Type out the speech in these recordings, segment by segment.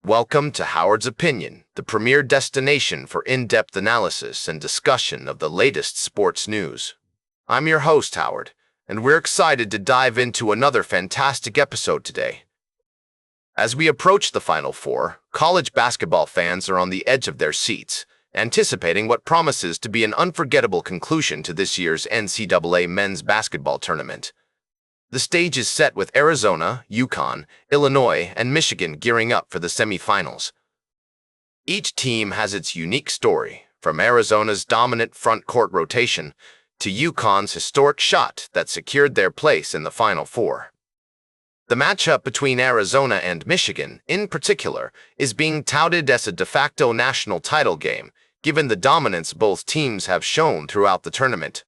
Welcome to Howard's Opinion, the premier destination for in-depth analysis and discussion of the latest sports news. I'm your host, Howard, and we're excited to dive into another fantastic episode today. As we approach the Final Four, college basketball fans are on the edge of their seats, anticipating what promises to be an unforgettable conclusion to this year's NCAA men's basketball tournament. The stage is set with Arizona, UConn, Illinois, and Michigan gearing up for the semifinals. Each team has its unique story, from Arizona's dominant front court rotation to UConn's historic shot that secured their place in the Final Four. The matchup between Arizona and Michigan, in particular, is being touted as a de facto national title game, given the dominance both teams have shown throughout the tournament.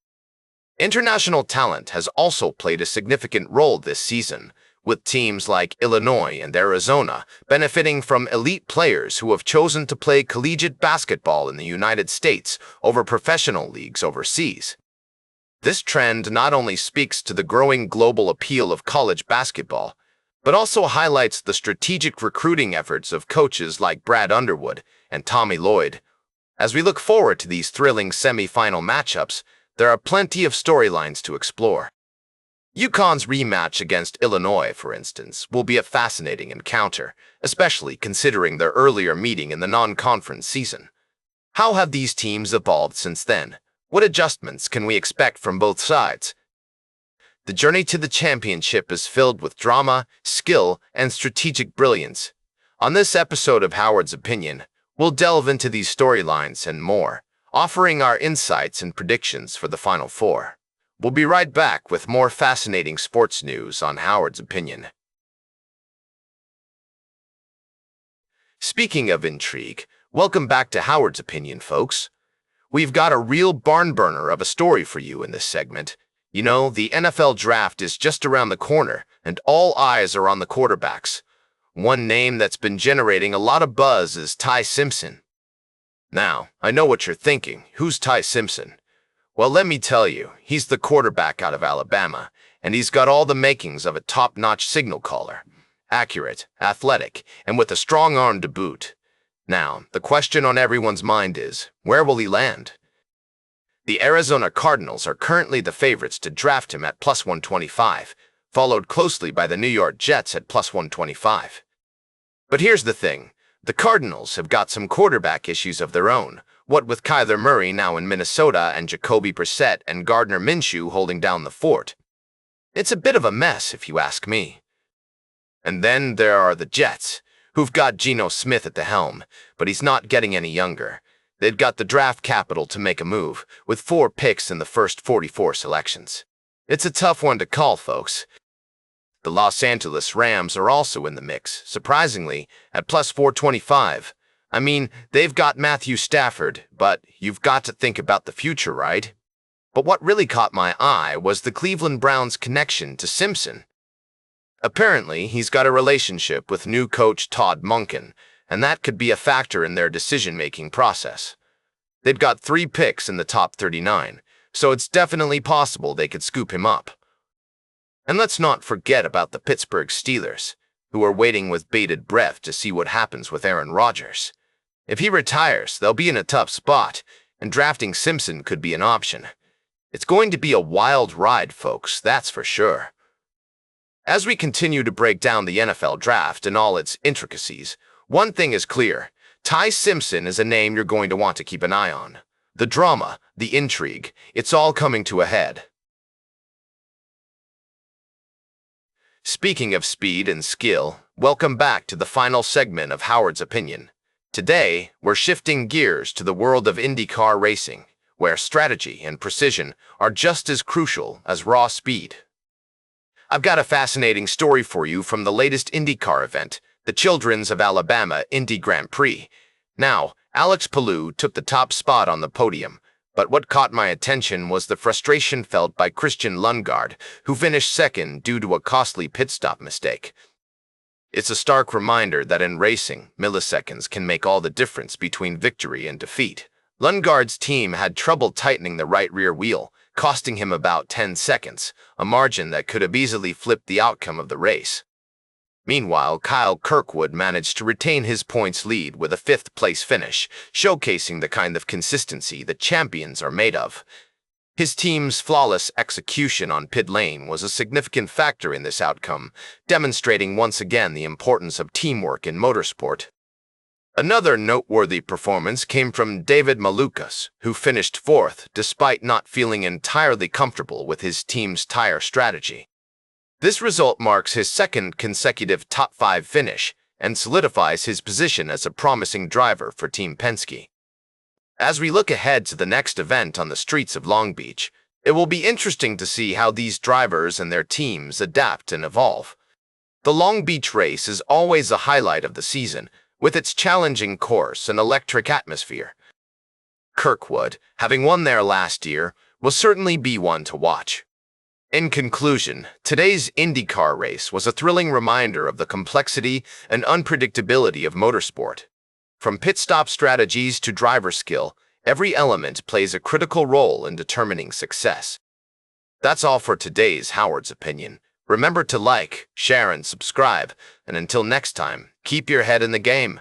International talent has also played a significant role this season, with teams like Illinois and Arizona benefiting from elite players who have chosen to play collegiate basketball in the United States over professional leagues overseas. This trend not only speaks to the growing global appeal of college basketball, but also highlights the strategic recruiting efforts of coaches like Brad Underwood and Tommy Lloyd. As we look forward to these thrilling semi-final matchups, there are plenty of storylines to explore. UConn's rematch against Illinois, for instance, will be a fascinating encounter, especially considering their earlier meeting in the non-conference season. How have these teams evolved since then? What adjustments can we expect from both sides? The journey to the championship is filled with drama, skill, and strategic brilliance. On this episode of Howard's Opinion, we'll delve into these storylines and more, offering our insights and predictions for the Final Four. We'll be right back with more fascinating sports news on Howard's Opinion. Speaking of intrigue, welcome back to Howard's Opinion, folks. We've got a real barn burner of a story for you in this segment. You know, the NFL draft is just around the corner, and all eyes are on the quarterbacks. One name that's been generating a lot of buzz is Ty Simpson. Now, I know what you're thinking. Who's Ty Simpson? Well, let me tell you, he's the quarterback out of Alabama, and he's got all the makings of a top-notch signal caller. Accurate, athletic, and with a strong arm to boot. Now, the question on everyone's mind is, where will he land? The Arizona Cardinals are currently the favorites to draft him at plus 125, followed closely by the New York Jets at plus 125. But here's the thing. The Cardinals have got some quarterback issues of their own, what with Kyler Murray now in Minnesota and Jacoby Brissett and Gardner Minshew holding down the fort. It's a bit of a mess, if you ask me. And then there are the Jets, who've got Geno Smith at the helm, but he's not getting any younger. They've got the draft capital to make a move, with 4 picks in the first 44 selections. It's a tough one to call, folks. The Los Angeles Rams are also in the mix, surprisingly, at plus 425. I mean, they've got Matthew Stafford, but you've got to think about the future, right? But what really caught my eye was the Cleveland Browns' connection to Simpson. Apparently, he's got a relationship with new coach Todd Monken, and that could be a factor in their decision-making process. They've got 3 picks in the top 39, so it's definitely possible they could scoop him up. And let's not forget about the Pittsburgh Steelers, who are waiting with bated breath to see what happens with Aaron Rodgers. If he retires, they'll be in a tough spot, and drafting Simpson could be an option. It's going to be a wild ride, folks, that's for sure. As we continue to break down the NFL draft and all its intricacies, one thing is clear. Ty Simpson is a name you're going to want to keep an eye on. The drama, the intrigue, it's all coming to a head. Speaking of speed and skill, welcome back to the final segment of Howard's Opinion. Today, we're shifting gears to the world of IndyCar racing, where strategy and precision are just as crucial as raw speed. I've got a fascinating story for you from the latest IndyCar event, the Children's of Alabama Indy Grand Prix. Now, Alex Palou took the top spot on the podium, but what caught my attention was the frustration felt by Christian Lundgaard, who finished second due to a costly pit stop mistake. It's a stark reminder that in racing, milliseconds can make all the difference between victory and defeat. Lundgaard's team had trouble tightening the right rear wheel, costing him about 10 seconds, a margin that could have easily flipped the outcome of the race. Meanwhile, Kyle Kirkwood managed to retain his points lead with a fifth-place finish, showcasing the kind of consistency that champions are made of. His team's flawless execution on pit lane was a significant factor in this outcome, demonstrating once again the importance of teamwork in motorsport. Another noteworthy performance came from David Malukas, who finished fourth despite not feeling entirely comfortable with his team's tire strategy. This result marks his second consecutive top 5 finish and solidifies his position as a promising driver for Team Penske. As we look ahead to the next event on the streets of Long Beach, it will be interesting to see how these drivers and their teams adapt and evolve. The Long Beach race is always a highlight of the season, with its challenging course and electric atmosphere. Kirkwood, having won there last year, will certainly be one to watch. In conclusion, today's IndyCar race was a thrilling reminder of the complexity and unpredictability of motorsport. From pit stop strategies to driver skill, every element plays a critical role in determining success. That's all for today's Howard's Opinion. Remember to like, share, and subscribe, and until next time, keep your head in the game.